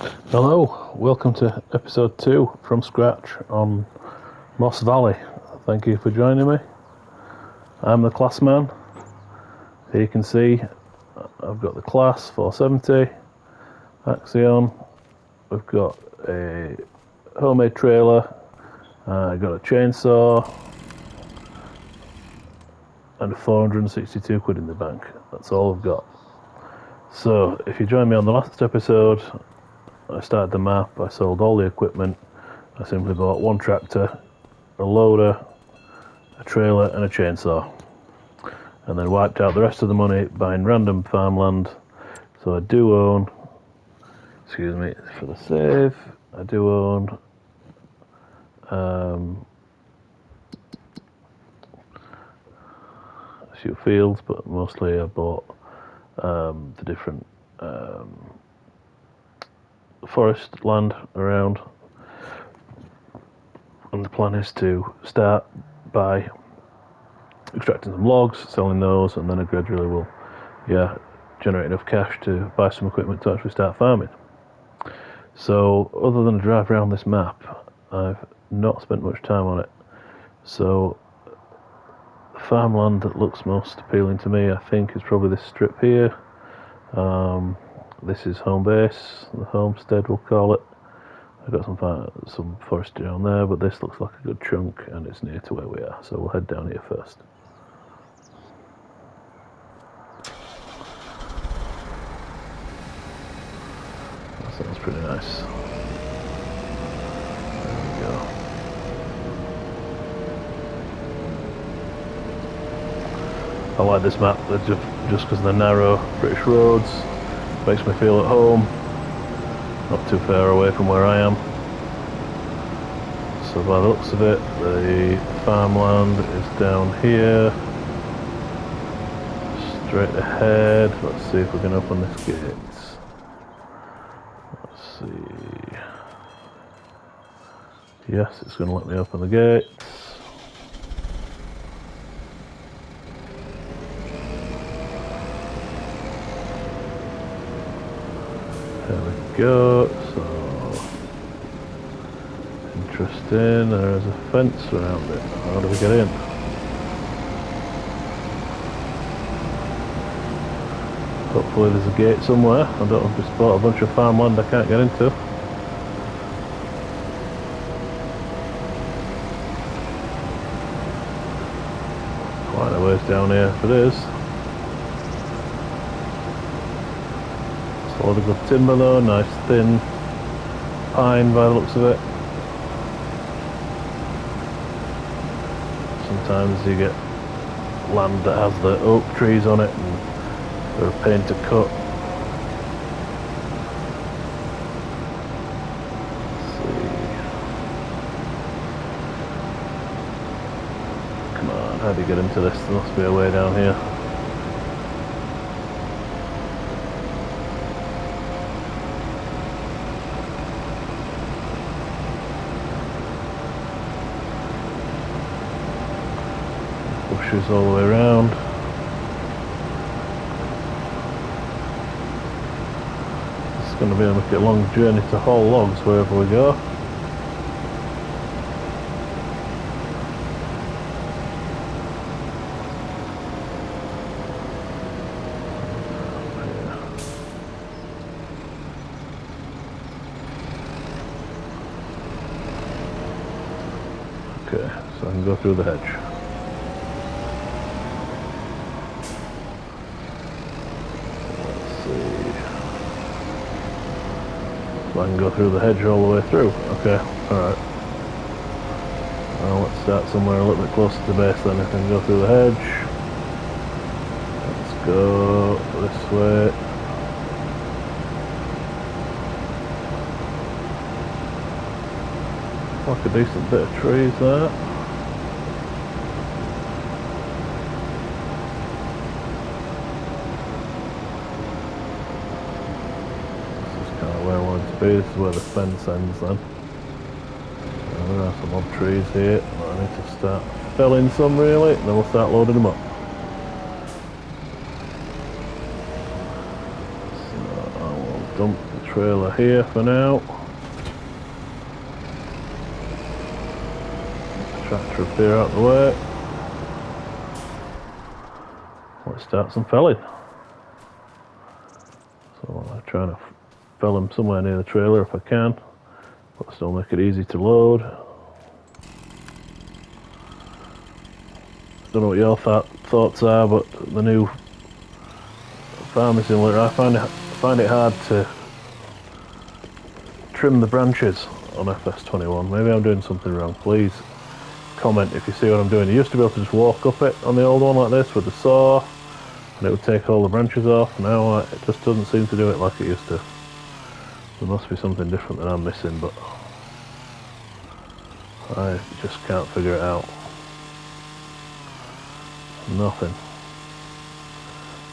Hello, welcome to episode 2 from scratch on Moss Valley. Thank you for joining me. I'm the class man. Here you can see I've got the class 470 Axion. We've got a homemade trailer, I've got a chainsaw and 462 quid in the bank. That's all I've got. So if you joined me on the last episode, I started the map, I sold all the equipment. I simply bought one tractor, a loader, a trailer and a chainsaw, and then wiped out the rest of the money buying random farmland. So I do own, excuse me for the save, I do own a few fields, but mostly I bought the different forest land around, and the plan is to start by extracting some logs, selling those, and then I gradually will generate enough cash to buy some equipment to actually start farming. So other than a drive around this map, I've not spent much time on it. So the farmland that looks most appealing to me, I think, is probably this strip here. This is home base, the homestead we'll call it. I've got some forestry down there, but this looks like a good chunk and it's near to where we are, so we'll head down here first. That sounds pretty nice. There we go. I like this map just because they're narrow British roads. Makes me feel at home. Not too far away from where I am. So by the looks of it, the farmland is down here. Straight ahead. Let's see if we can open this gate. Let's see. Yes, it's going to let me open the gates. There we go. So interesting. There is a fence around it. How do we get in? Hopefully there's a gate somewhere. I don't know if just bought a bunch of farmland I can't get into. Quite a ways down here if it is. It's a lot of good timber though, nice thin pine by the looks of it. Sometimes you get land that has the oak trees on it and they're a pain to cut. Let's see. Come on, how do you get into this? There must be a way down here. Bushes all the way around. It's going to be a long journey to haul logs wherever we go. Okay, so I can go through the hedge. So I can go through the hedge all the way through. Okay, alright. Well, let's start somewhere a little bit closer to the base then. I can go through the hedge. Let's go this way. Like a decent bit of trees there. This is where the fence ends then. And there are some odd trees here. I need to start felling some really, and then we'll start loading them up. So I will dump the trailer here for now. Tractor up here out the way. Let's start some felling. So I'm trying to fell them somewhere near the trailer if I can, but still make it easy to load. Don't know what your thoughts are, but the new Farming Simulator, I find it hard to trim the branches on FS21. Maybe I'm doing something wrong. Please comment if you see what I'm doing. You used to be able to just walk up it on the old one like this with the saw, and it would take all the branches off. Now it just doesn't seem to do it like it used to. There must be something different that I'm missing, but I just can't figure it out. Nothing.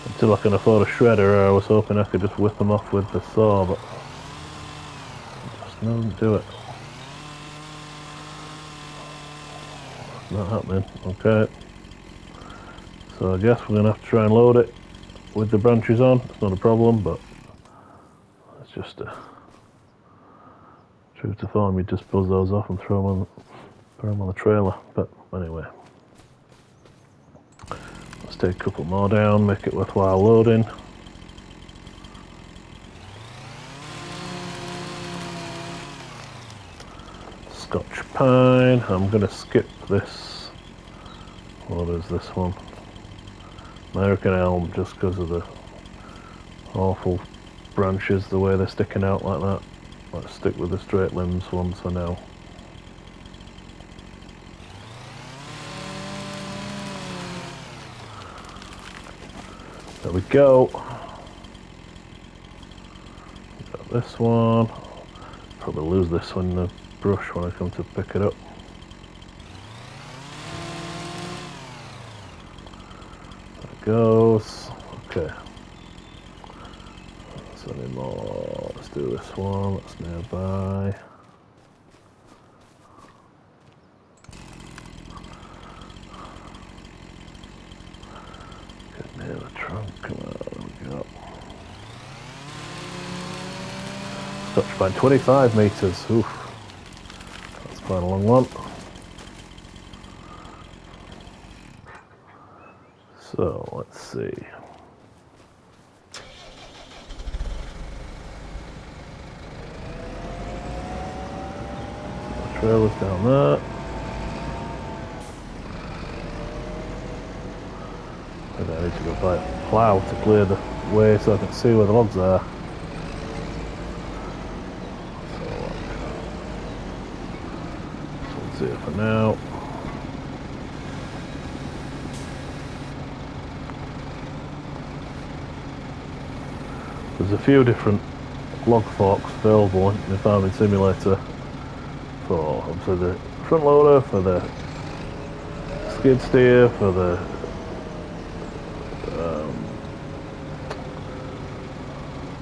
Until I can afford a shredder, I was hoping I could just whip them off with the saw, but it just doesn't do it. It's not happening. Okay. So I guess we're going to have to try and load it with the branches on. It's not a problem, but it's just true to form. You just buzz those off and throw them on the trailer. But anyway. Let's take a couple more down, make it worthwhile loading. Scotch pine. I'm going to skip this. What is this one? American elm, just because of the awful branches, the way they're sticking out like that. Let's stick with the straight limbs ones for now. There we go. Got this one. Probably lose this one in the brush when I come to pick it up. There it goes. Okay. That's any more. Let's do this one. That's nearby. Get near the trunk. Come on, there we go. Scotch pine, 25 metres. Oof. That's quite a long one. So, let's see. The trailer's down there. Maybe I need to go buy a plough to clear the way so I can see where the logs are. So, this one's here for now. There's a few different log forks available in the Farming Simulator for obviously the front loader, for the skid steer, for the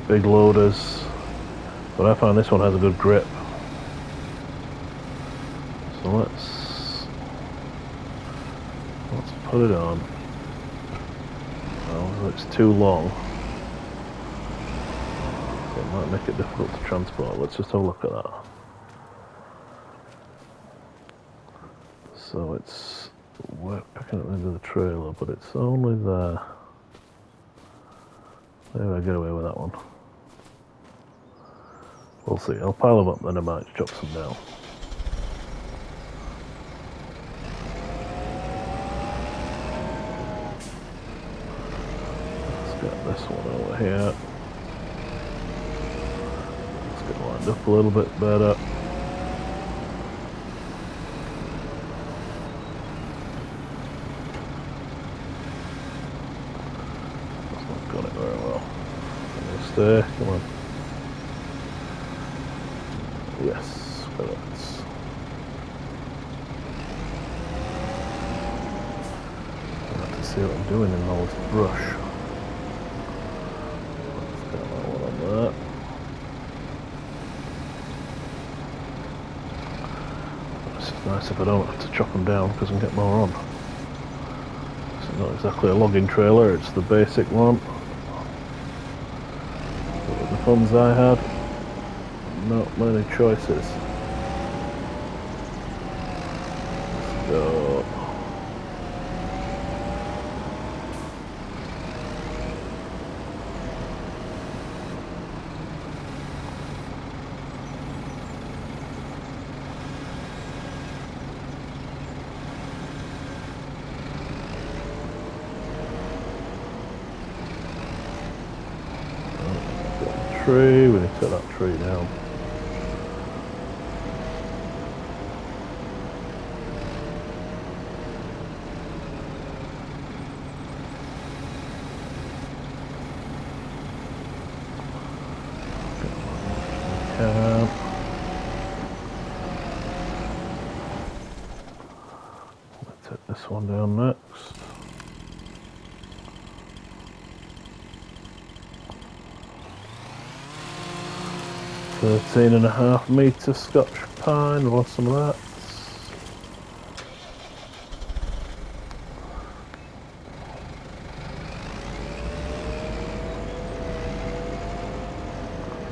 big loaders, but I find this one has a good grip. So let's put it on. Oh, it's too long. So it might make it difficult to transport. Let's just have a look at that. So it's we're picking up into the trailer, but it's only there. Maybe I get away with that one. We'll see. I'll pile them up, then I might chop some down. Let's get this one over here. Let's get lined up a little bit better. That's not got it very well. Stay, come on. Yes, correct. I have to see what I'm doing in all this brush. Let's get that one on there. It's nice if I don't have to chop them down because I can get more on. It's not exactly a logging trailer, it's the basic one. What were the funds I had? Not many choices. Let's go. Tree, we need to take that tree down. Let's take this one down next. £13.5 Scotch pine, I want some of that.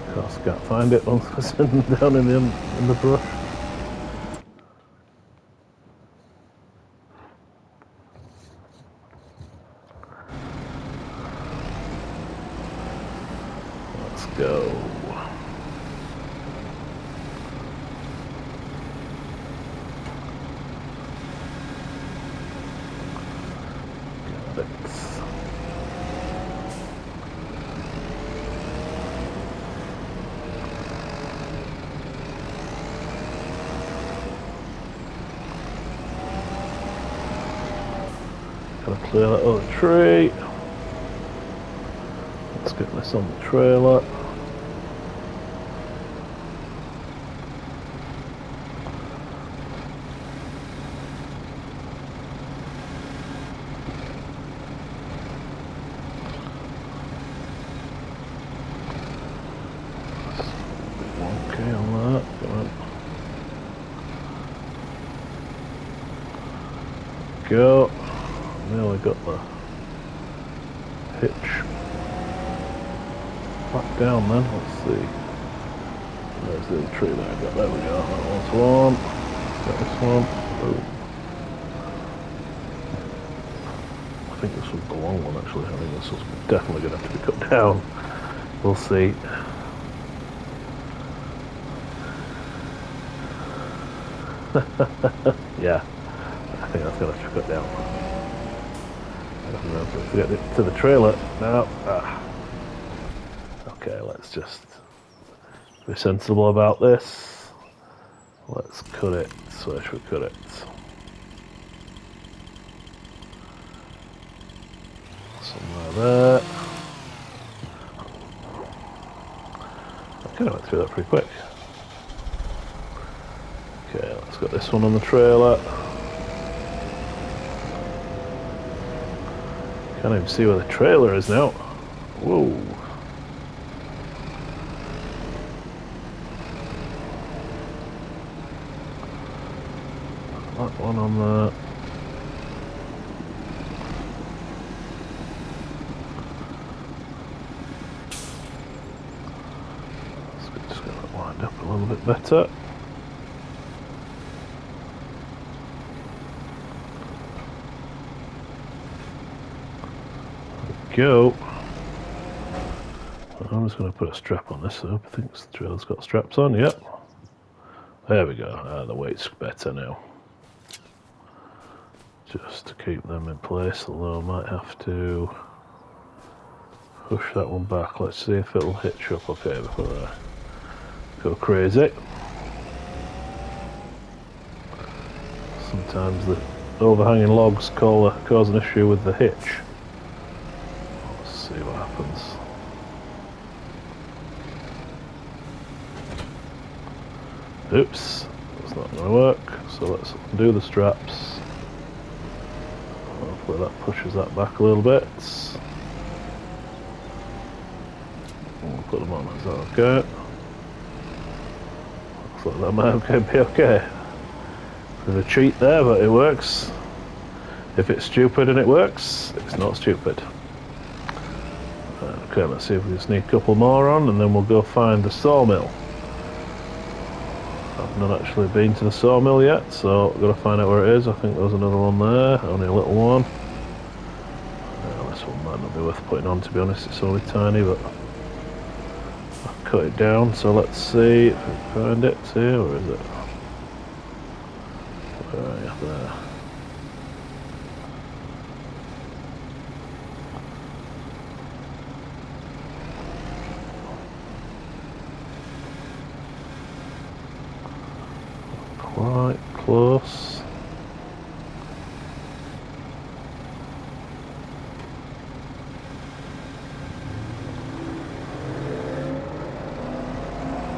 Of course, can't find it once it's down in the brush. Let's go. Gotta clear that other tree. Let's get this on the trailer. Okay on that. Come on. Go. Nearly got the hitch back down then. Let's see. There's the other tree that I got. There we go. That one's one. Got this one. Boom. I think this was the long one actually. I think this was definitely going to have to be cut down. We'll see. Yeah, I think that's going to have to cut down. I don't know if we get it to the trailer now. Okay, let's just be sensible about this. Let's cut it. So where should we cut it? Somewhere there. I kind of went through that pretty quick. Okay, let's get this one on the trailer. Can't even see where the trailer is now. Whoa. That one on there. Just get that lined up a little bit better. Go. I'm just going to put a strap on this. I think the trailer's got straps on. Yep. There we go. The weight's better now. Just to keep them in place, although I might have to push that one back. Let's see if it'll hitch up okay before I go crazy. Sometimes the overhanging logs cause an issue with the hitch. See what happens. Oops, that's not going to work. So let's undo the straps. Hopefully that pushes that back a little bit. We'll put them on. Is that okay? Looks like that might be okay. There's a cheat there, but it works. If it's stupid and it works, it's not stupid. Okay, let's see if we just need a couple more on and then we'll go find the sawmill. I've not actually been to the sawmill yet, so I've got to find out where it is. I think there's another one there, only a little one. This one might not be worth putting on, to be honest, it's only tiny, but I'll cut it down, so let's see if we can find it. See, where is it? Where are you? There. Quite close.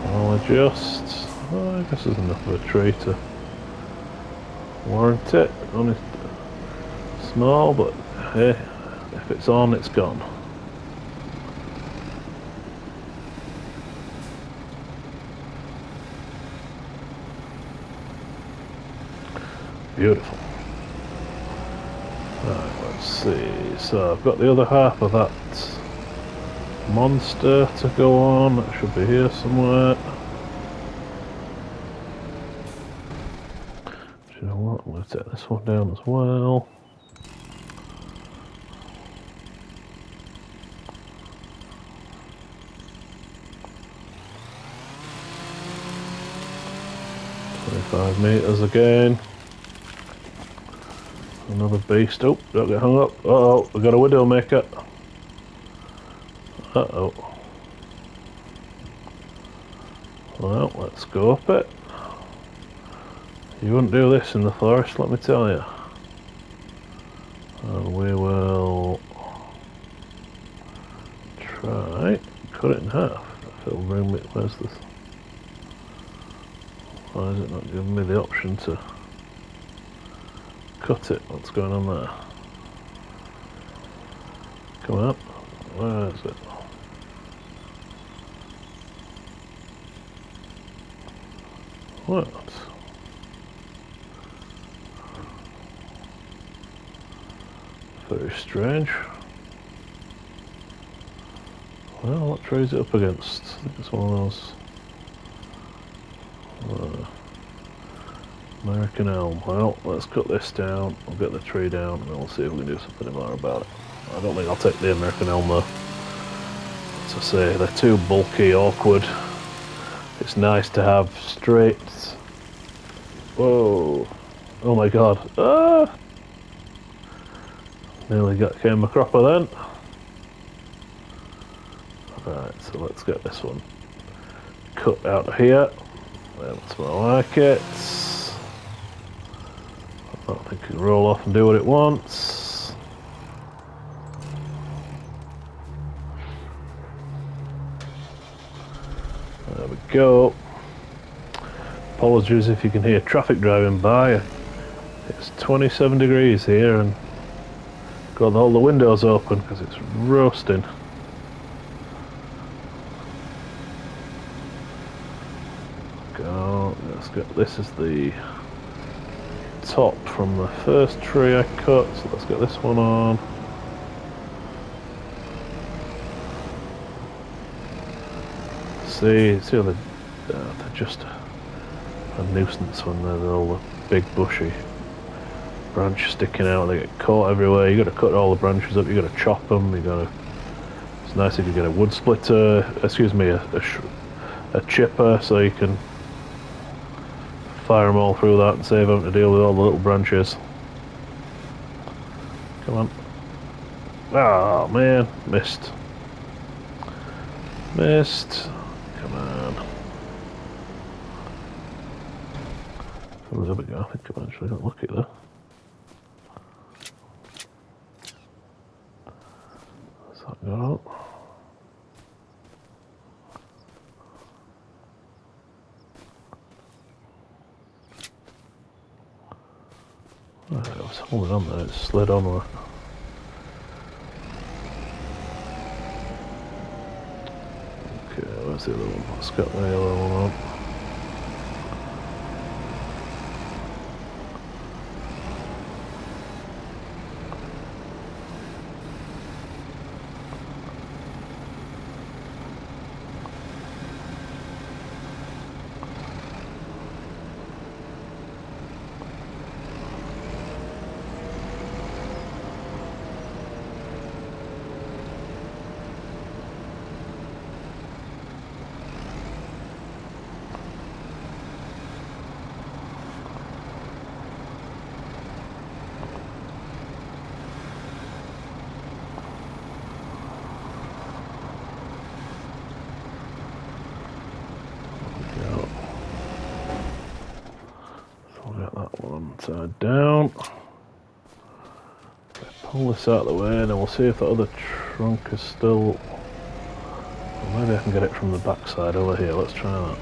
I'll adjust. Oh, I guess there's enough of a tree to warrant it. Only small, but hey, if it's on, it's gone. Beautiful. Right, let's see. So I've got the other half of that monster to go on. It should be here somewhere. Do you know what? I'm going to take this one down as well. $25 again. Another beast. Oh, don't get hung up. Uh-oh, we got a widow maker. Uh-oh. Well, let's go up it. You wouldn't do this in the forest, let me tell you. And we will try cut it in half. If it'll bring me. Where's this? Why is it not giving me the option to cut it? What's going on there? Come on. Where is it? What? Very strange. Well, what tree is it up against? I think it's one of those American elm. Well, let's cut this down. We'll get the tree down and we'll see if we can do something more about it. I don't think I'll take the American elm though. As I say, they're too bulky, awkward. It's nice to have straight. Whoa! Oh my god! Ah! Nearly came a cropper then. Right, so let's get this one cut out of here. That's more like it. I don't think it can roll off and do what it wants. There we go. Apologies if you can hear traffic driving by. It's 27 degrees here and got all the windows open because it's roasting. Go. Let's get. This is the top from the first tree I cut, so let's get this one on. See how they're just a nuisance when they're all the big bushy branch sticking out. They get caught everywhere. You got to cut all the branches up. You got to chop them. You got to. It's nice if you get a wood splitter. Excuse me, a chipper, so you can fire them all through that and save having to deal with all the little branches. Come on. Oh man, missed. Missed. Come on. Oh, there we go. I think I've actually got lucky there. What's that got? Right, I was holding on there, it slid on there. Okay, where's the other one? Let's get the other one on. one tied down. Pull this out of the way and then we'll see if the other trunk is still... Well, maybe I can get it from the back side over here. Let's try that.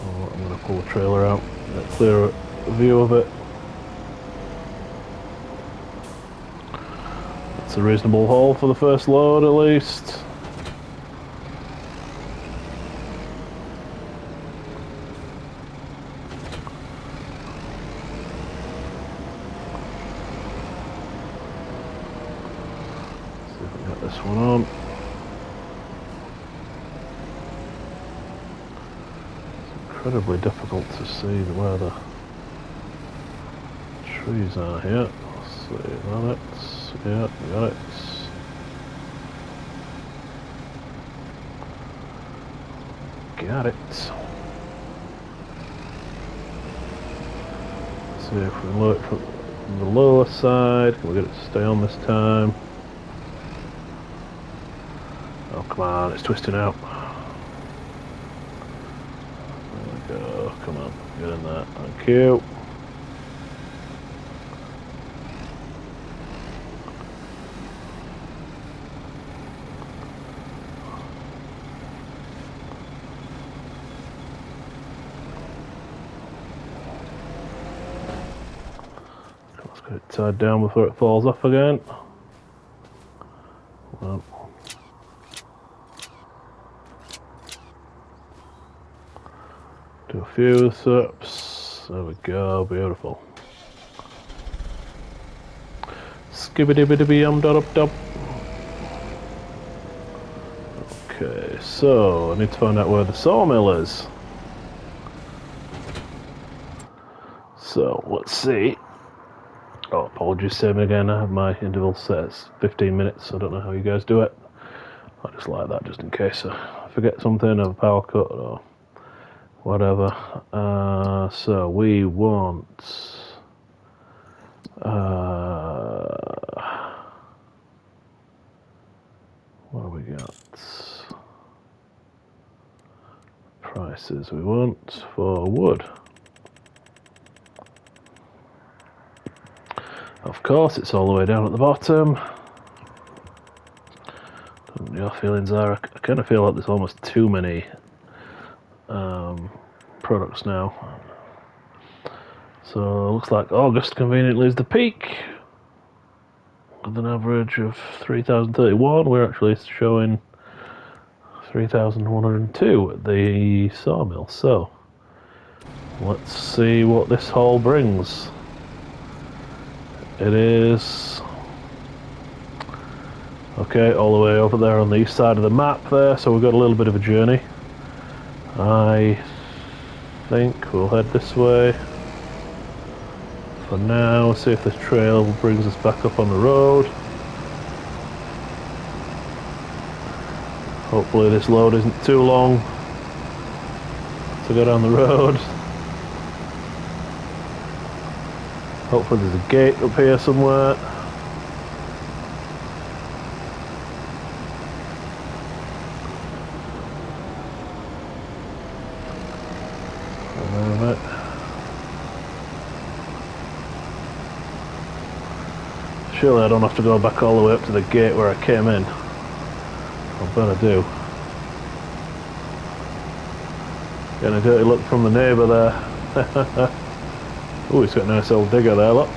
Oh, I'm going to pull the trailer out, get a clearer view of it. It's a reasonable haul for the first load at least. This one on. It's incredibly difficult to see where the trees are here. Let's see, got it. Yeah, got it. Got it. Let's see if we look from the lower side. Can we get it to stay on this time? Oh, come on, it's twisting out. There we go, come on, get in there, thank you. Let's get it tied down before it falls off again. Well, do a few steps. There we go, beautiful. Skibbity-bitty-bee-dub-dub. Okay, so I need to find out where the sawmill is. So let's see. Oh, apologies, same again. I have my interval set as 15 minutes. So I don't know how you guys do it. I just like that just in case I forget something, have a power cut or whatever. So we want what do we got? Prices we want for wood. Of course, it's all the way down at the bottom. Don't know what your feelings are. I kind of feel like there's almost too many products now. So it looks like August conveniently is the peak with an average of 3,031. We're actually showing 3,102 at the sawmill. So let's see what this haul brings. It is okay, all the way over there on the east side of the map there, so we've got a little bit of a journey. I think we'll head this way for now, see if this trail brings us back up on the road. Hopefully this load isn't too long to go down the road. Hopefully there's a gate up here somewhere. Surely I don't have to go back all the way up to the gate where I came in. I bet I do. Getting a dirty look from the neighbour there. Oh, he's got a nice old digger there, look.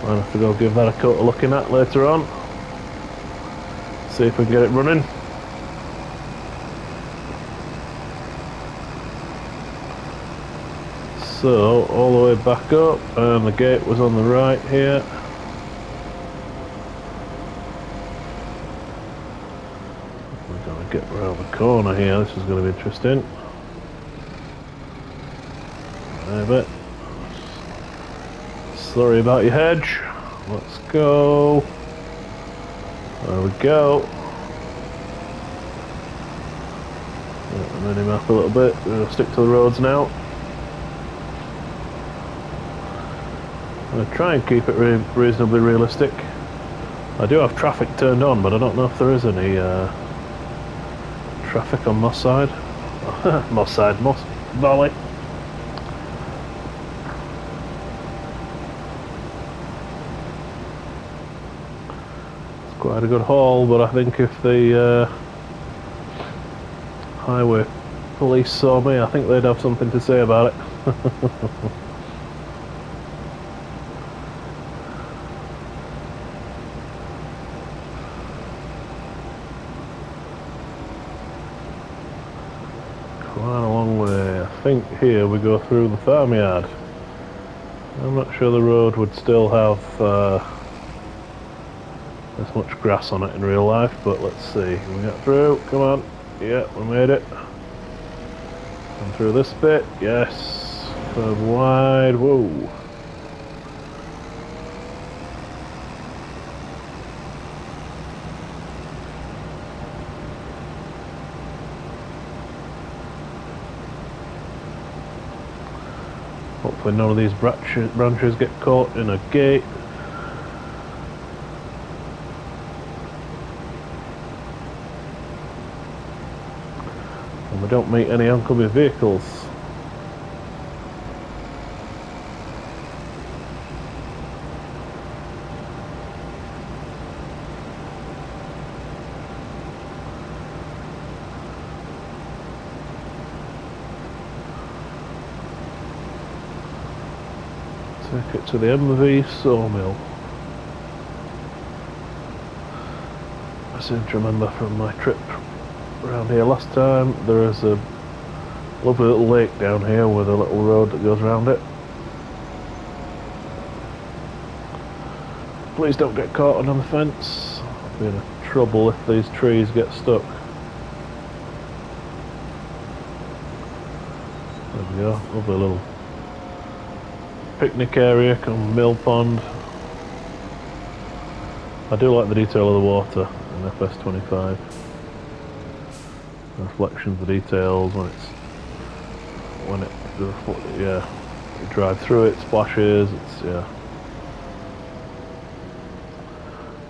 I'll have to go give that a cut of looking at later on. See if we can get it running. So, all the way back up, and the gate was on the right here. We're going to get around the corner here, this is going to be interesting. A bit. Sorry about your hedge. Let's go. There we go. Get the mini map a little bit. We're going to stick to the roads now. I'm going to try and keep it reasonably realistic. I do have traffic turned on, but I don't know if there is any traffic on Moss side. Moss side, Moss Valley. It's quite a good haul, but I think if the highway police saw me, I think they'd have something to say about it. Quite a long way. I think here we go through the farmyard. I'm not sure the road would still have as much grass on it in real life, but let's see. We got through, come on. Yeah, we made it. And through this bit, yes. Curve wide, whoa. Hopefully none of these branches get caught in a gate. And we don't meet any oncoming vehicles. Take it to the MV sawmill. I seem to remember from my trip around here last time, there is a lovely little lake down here with a little road that goes around it. Please don't get caught on the fence. I'll be in trouble if these trees get stuck. There we go, lovely little picnic area, come mill pond. I do like the detail of the water in FS25. The reflections, the details when yeah, you drive through it, splashes. It's yeah.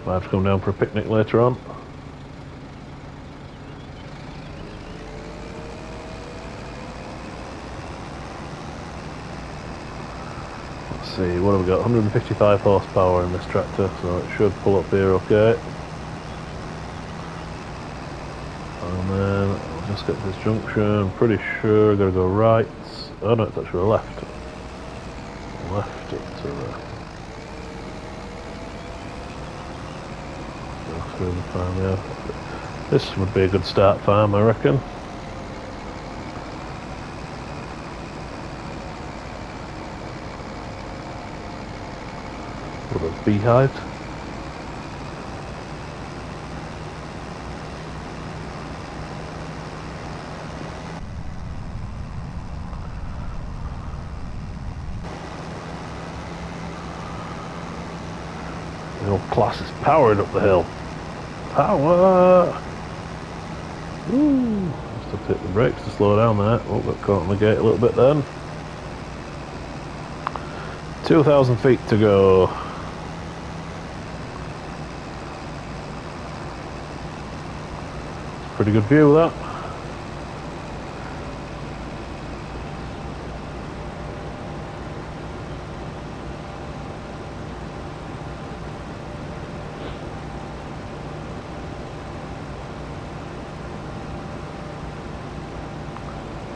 Might have to come down for a picnic later on. See, what have we got? 155 horsepower in this tractor, so it should pull up here okay. And then I'll just get to this junction. Pretty sure I've got to go right. Oh no, it's actually left. Left to go through the farm, yeah. This would be a good start farm, I reckon. Beehives. The old class is powered up the hill. Power! Woo! Just have to hit the brakes to slow down there. Oh, got caught on the gate a little bit then. 2,000 feet to go. Pretty good view of that.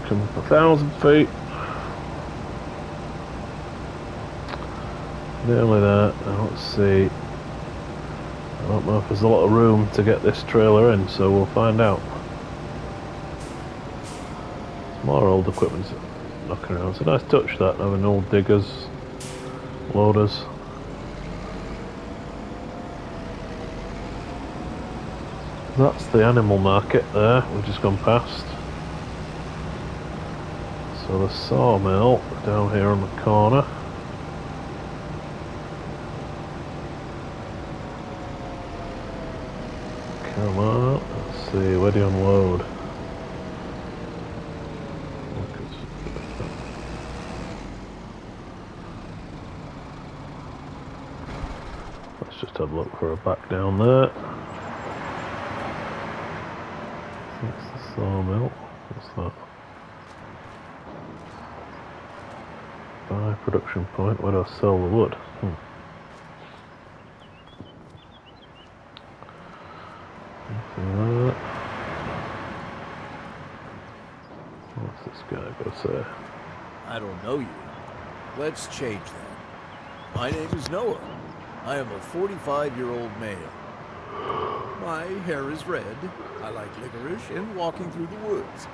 Come up 1,000 feet. Nearly there. Now let's see. I don't know if there's a lot of room to get this trailer in, so we'll find out. Some more old equipment knocking around. It's a nice touch that, having old diggers, loaders. That's the animal market there, we've just gone past. So the sawmill down here on the corner. Come on, let's see, where do you unload? Let's just have a look for a back down there. That's the sawmill. What's that? Buy production point. Where do I sell the wood? Anything like that? What's this guy gonna say? I don't know you. Let's change that. My name is Noah. I am a 45-year-old male. My hair is red. I like licorice and walking through the woods.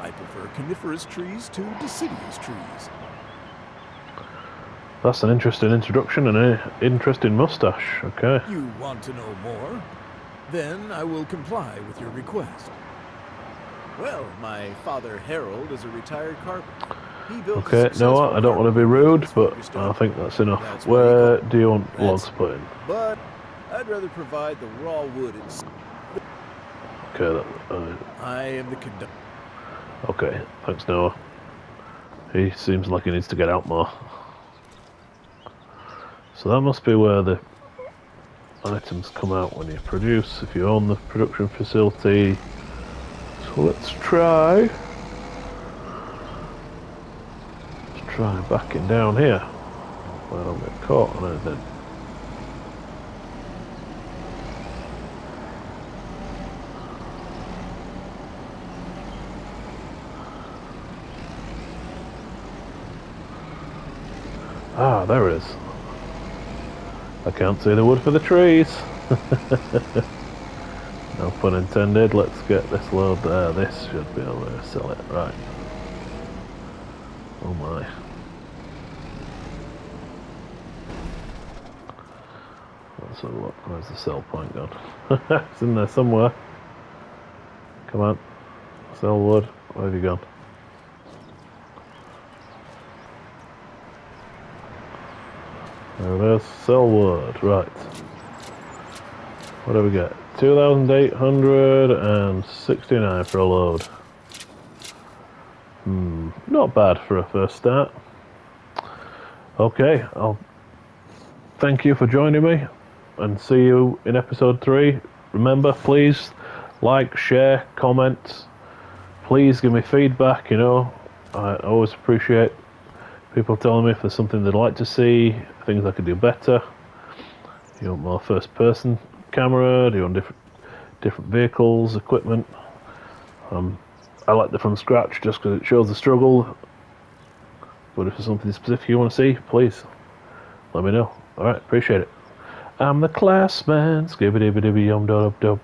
I prefer coniferous trees to deciduous trees. That's an interesting introduction and an interesting mustache. Okay. You want to know more? Then I will comply with your request. Well, my father Harold is a retired carpenter. He built Okay, Noah, I don't want to be rude, but I think that's enough. Where do you want logs put in? But I'd rather provide the raw wood itself. Okay, I am the conductor. okay, thanks, Noah. He seems like he needs to get out more. So that must be where the items come out when you produce, if you own the production facility. So let's try backing down here. Where I don't get caught on anything. Ah, there it is. I can't see the wood for the trees. No pun intended. Let's get this load there. This should be able to sell it. Right. Oh my. Let's have a look. Where's the sell point gone? It's in there somewhere. Come on. Sell wood. Where have you gone? There it is. Sell wood. Right. What do we get? 2,869 for a load. Not bad for a first start. Okay, I'll thank you for joining me and see you in episode 3. Remember, please like, share, comment. Please give me feedback, you know. I always appreciate people telling me if there's something they'd like to see, things I could do better. You want more first person camera? Do you want different vehicles, equipment? I like the from scratch just because it shows the struggle. But if there's something specific you want to see, please let me know. Alright, appreciate it. I'm the class man. Skibidi-bidi-bidi-yum-dub-dub.